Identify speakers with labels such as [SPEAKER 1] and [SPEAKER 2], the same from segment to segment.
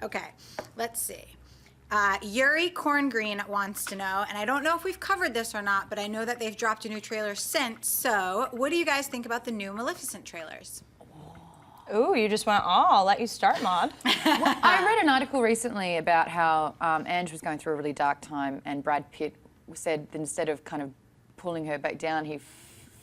[SPEAKER 1] Okay, let's see. Yuri Corngreen wants to know, and I don't know if we've covered this or not, but I know that they've dropped a new trailer since. So, what do you guys think about the new Maleficent trailers?
[SPEAKER 2] Ooh, you just went, I'll let you start, Maud.
[SPEAKER 3] Well, I read an article recently about how Ange was going through a really dark time, and Brad Pitt said that instead of kind of pulling her back down, he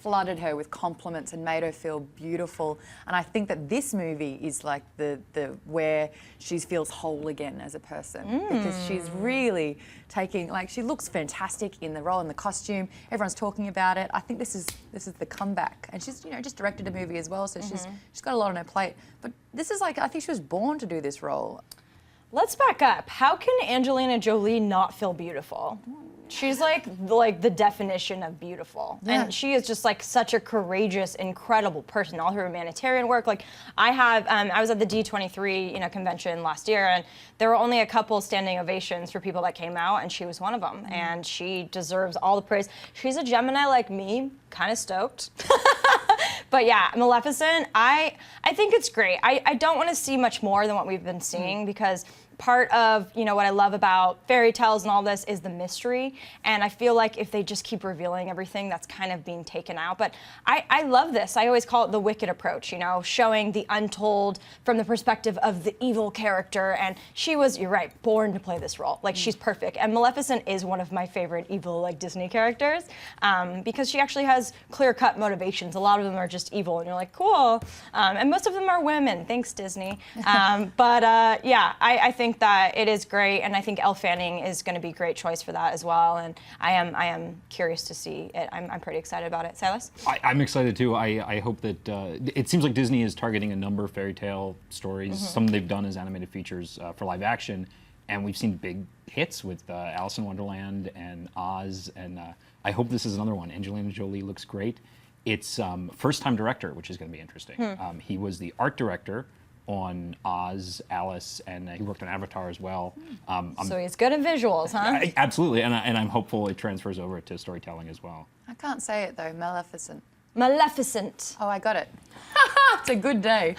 [SPEAKER 3] flooded her with compliments and made her feel beautiful. And I think that this movie is like the where she feels whole again as a person, because she's really taking, like, she looks fantastic in the role, in the costume. Everyone's talking about it. I think this is the comeback, and she's just directed a movie as well, so she's got a lot on her plate. But this is like, I think she was born to do this role.
[SPEAKER 2] Let's back up. How can Angelina Jolie not feel beautiful? She's like the definition of beautiful. Yeah. And she is just like such a courageous, incredible person. All her humanitarian work. Like I was at the D23 convention last year, and there were only a couple standing ovations for people that came out, and she was one of them. And she deserves all the praise. She's a Gemini like me, kind of stoked. But yeah, Maleficent, I think it's great. I don't want to see much more than what we've been seeing, because part of what I love about fairy tales and all this is the mystery, and I feel like if they just keep revealing everything, that's kind of being taken out. But I love this. I always call it the Wicked approach, showing the untold from the perspective of the evil character, and she was, you're right, born to play this role. Like, she's perfect. And Maleficent is one of my favorite evil Disney characters, because she actually has clear-cut motivations. A lot of them are just evil, and you're like, cool. And most of them are women, thanks Disney. Yeah, I think that it is great, and I think Elle Fanning is going to be a great choice for that as well. And I am curious to see it. I'm pretty excited about it. Silas?
[SPEAKER 4] I'm excited too. I hope that it seems like Disney is targeting a number of fairy tale stories. Some they've done as animated features for live action, and we've seen big hits with Alice in Wonderland and Oz. And I hope this is another one. Angelina Jolie looks great. It's first-time director, which is going to be interesting. He was the art director on Oz, Alice, and he worked on Avatar as well.
[SPEAKER 2] So he's good at visuals, huh?
[SPEAKER 4] Absolutely, and I'm hopeful it transfers over to storytelling as well.
[SPEAKER 3] I can't say it though, Maleficent.
[SPEAKER 2] Maleficent.
[SPEAKER 3] Oh, I got it. It's a good day.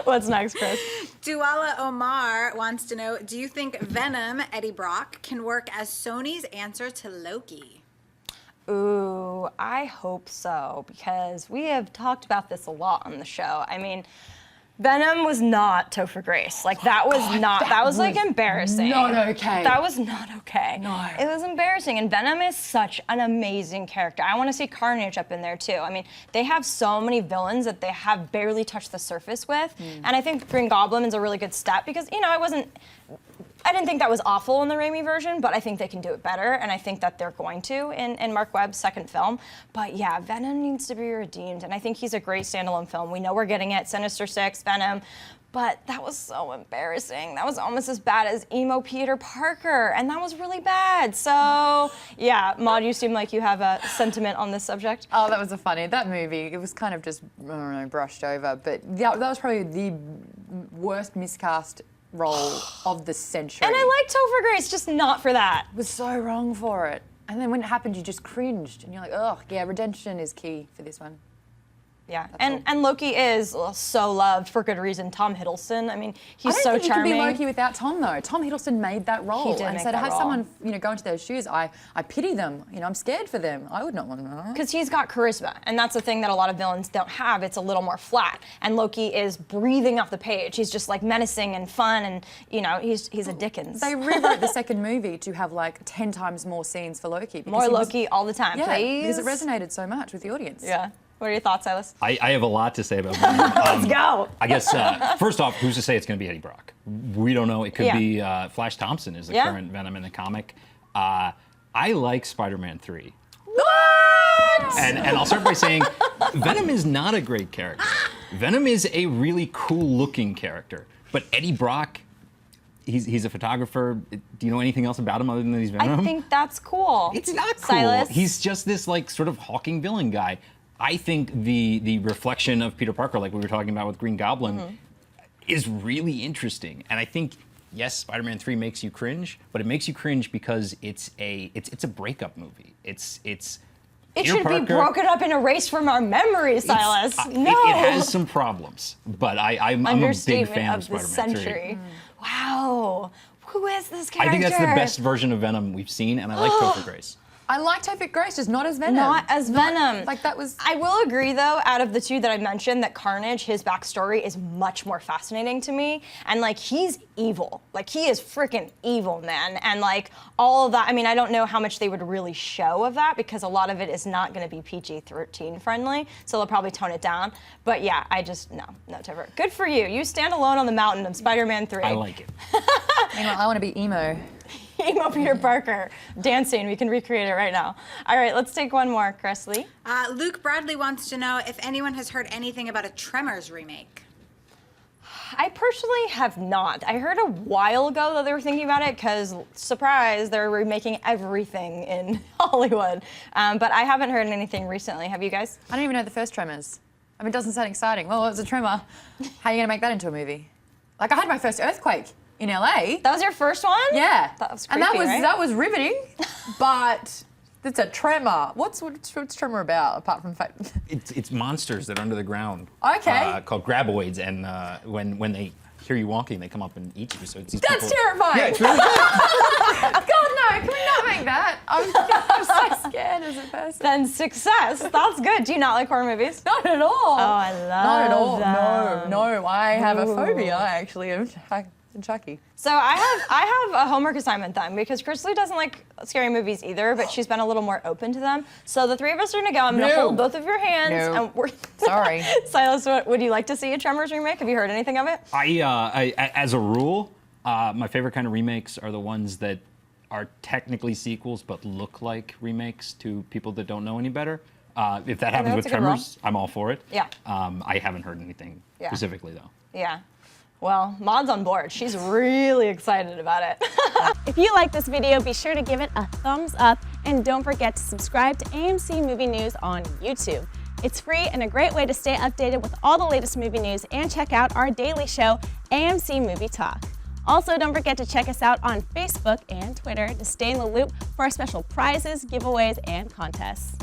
[SPEAKER 2] What's next, Chris?
[SPEAKER 1] Duala Omar wants to know, do you think Venom, Eddie Brock, can work as Sony's answer to Loki?
[SPEAKER 2] Ooh, I hope so, because we have talked about this a lot on the show. I mean, Venom was not Topher Grace. Like, that was that was like embarrassing.
[SPEAKER 3] Not okay.
[SPEAKER 2] That was not okay.
[SPEAKER 3] No.
[SPEAKER 2] It was embarrassing, and Venom is such an amazing character. I want to see Carnage up in there too. I mean, they have so many villains that they have barely touched the surface with, and I think Green Goblin is a really good step, because, I didn't think that was awful in the Raimi version, but I think they can do it better, and I think that they're going to in Mark Webb's second film. But yeah, Venom needs to be redeemed, and I think he's a great standalone film. We know we're getting it, Sinister Six, Venom, but that was so embarrassing. That was almost as bad as emo Peter Parker, and that was really bad. So yeah, Maud, you seem like you have a sentiment on this subject.
[SPEAKER 3] Oh, that was that movie. It was kind of just, I don't know, brushed over, but that was probably the worst miscast role of the century.
[SPEAKER 2] And I liked Topher Grace, just not for that.
[SPEAKER 3] Was so wrong for it. And then when it happened, you just cringed, and you're like, oh, yeah, redemption is key for this one.
[SPEAKER 2] Yeah, and Loki is so loved for good reason. Tom Hiddleston, I mean, he's so charming.
[SPEAKER 3] I don't think you can be Loki without Tom, though. Tom Hiddleston made that role.
[SPEAKER 2] He did
[SPEAKER 3] and
[SPEAKER 2] make
[SPEAKER 3] so to
[SPEAKER 2] that
[SPEAKER 3] have
[SPEAKER 2] role.
[SPEAKER 3] someone, go into those shoes, I pity them. I'm scared for them. I would not want to.
[SPEAKER 2] Because he's got charisma, and that's the thing that a lot of villains don't have. It's a little more flat, and Loki is breathing off the page. He's just like menacing and fun, and he's a Dickens.
[SPEAKER 3] They rewrote the second movie to have like 10 times more scenes for Loki.
[SPEAKER 2] More Loki all the time, please.
[SPEAKER 3] Because it resonated so much with the audience.
[SPEAKER 2] Yeah. What are your thoughts, Silas?
[SPEAKER 4] I have a lot to say about Venom.
[SPEAKER 2] Let's go.
[SPEAKER 4] I guess, first off, who's to say it's going to be Eddie Brock? We don't know. It could be Flash Thompson is the current Venom in the comic. I like Spider-Man 3.
[SPEAKER 2] What?
[SPEAKER 4] And I'll start by saying Venom is not a great character. Venom is a really cool-looking character. But Eddie Brock, he's a photographer. Do you know anything else about him other than that he's Venom?
[SPEAKER 2] I think that's cool.
[SPEAKER 4] It's not cool.
[SPEAKER 2] Silas?
[SPEAKER 4] He's just this like sort of hawking villain guy. I think the reflection of Peter Parker, like we were talking about with Green Goblin, is really interesting. And I think, yes, Spider-Man 3 makes you cringe, but it makes you cringe because it's a breakup movie. It's
[SPEAKER 2] It
[SPEAKER 4] Peter
[SPEAKER 2] should be
[SPEAKER 4] Parker-
[SPEAKER 2] broken up and erased from our memories, Silas. No.
[SPEAKER 4] It has some problems, but I'm a big
[SPEAKER 2] Understatement
[SPEAKER 4] fan of
[SPEAKER 2] of the
[SPEAKER 4] Spider-Man 3.
[SPEAKER 2] century. Wow. Who is this character?
[SPEAKER 4] I think that's the best version of Venom we've seen, and I like Topher Grace.
[SPEAKER 3] I like Topher Grace, just not as Venom.
[SPEAKER 2] Not as Venom.
[SPEAKER 3] Like that was.
[SPEAKER 2] I will agree, though, out of the two that I mentioned, that Carnage, his backstory is much more fascinating to me. And, like, he's evil. Like, he is freaking evil, man. And, like, all of that, I mean, I don't know how much they would really show of that because a lot of it is not going to be PG-13 friendly. So they'll probably tone it down. But, yeah, no, Topher. Good for you. You stand alone on the mountain of Spider-Man 3.
[SPEAKER 4] I like it.
[SPEAKER 3] Meanwhile, I want to be emo.
[SPEAKER 2] Emo Peter Parker dancing. We can recreate it right now. All right, let's take one more. Cressley.
[SPEAKER 1] Luke Bradley wants to know if anyone has heard anything about a Tremors remake.
[SPEAKER 2] I personally have not. I heard a while ago that they were thinking about it because, surprise, they're remaking everything in Hollywood. But I haven't heard anything recently. Have you guys?
[SPEAKER 3] I don't even know the first Tremors. I mean, it doesn't sound exciting. Well, it was a tremor. How are you going to make that into a movie? Like, I had my first earthquake in LA.
[SPEAKER 2] That was your first one?
[SPEAKER 3] Yeah.
[SPEAKER 2] That was
[SPEAKER 3] and
[SPEAKER 2] creepy, right?
[SPEAKER 3] that was riveting, but it's a tremor. What's Tremor about apart from fact?
[SPEAKER 4] It's monsters that are under the ground.
[SPEAKER 3] Okay.
[SPEAKER 4] Called graboids, and when they hear you walking, they come up and eat you. So it's these
[SPEAKER 3] That's
[SPEAKER 4] people.
[SPEAKER 3] terrifying.
[SPEAKER 4] Yeah, it's really
[SPEAKER 3] God, no, can we not make that? I'm so scared as a person.
[SPEAKER 2] Then success. That's good. Do you not like horror movies?
[SPEAKER 3] Not at all.
[SPEAKER 2] Oh, I love
[SPEAKER 3] Not at all.
[SPEAKER 2] them.
[SPEAKER 3] No, I have a phobia actually of Chucky.
[SPEAKER 2] So I have a homework assignment then because Cressley doesn't like scary movies either, but she's been a little more open to them. So the three of us are gonna go. I'm gonna
[SPEAKER 3] No.
[SPEAKER 2] hold both of your hands.
[SPEAKER 3] No.
[SPEAKER 2] And we're
[SPEAKER 3] Sorry.
[SPEAKER 2] Silas, would you like to see a Tremors remake? Have you heard anything of it?
[SPEAKER 4] I as a rule, my favorite kind of remakes are the ones that are technically sequels but look like remakes to people that don't know any better. If that happens with
[SPEAKER 2] that's a good
[SPEAKER 4] Tremors, I'm all for it.
[SPEAKER 2] Yeah.
[SPEAKER 4] I haven't heard anything
[SPEAKER 2] Yeah.
[SPEAKER 4] specifically though.
[SPEAKER 2] Yeah. Well, Maud's on board. She's really excited about it.
[SPEAKER 5] If you like this video, be sure to give it a thumbs up and don't forget to subscribe to AMC Movie News on YouTube. It's free and a great way to stay updated with all the latest movie news and check out our daily show, AMC Movie Talk. Also, don't forget to check us out on Facebook and Twitter to stay in the loop for our special prizes, giveaways, and contests.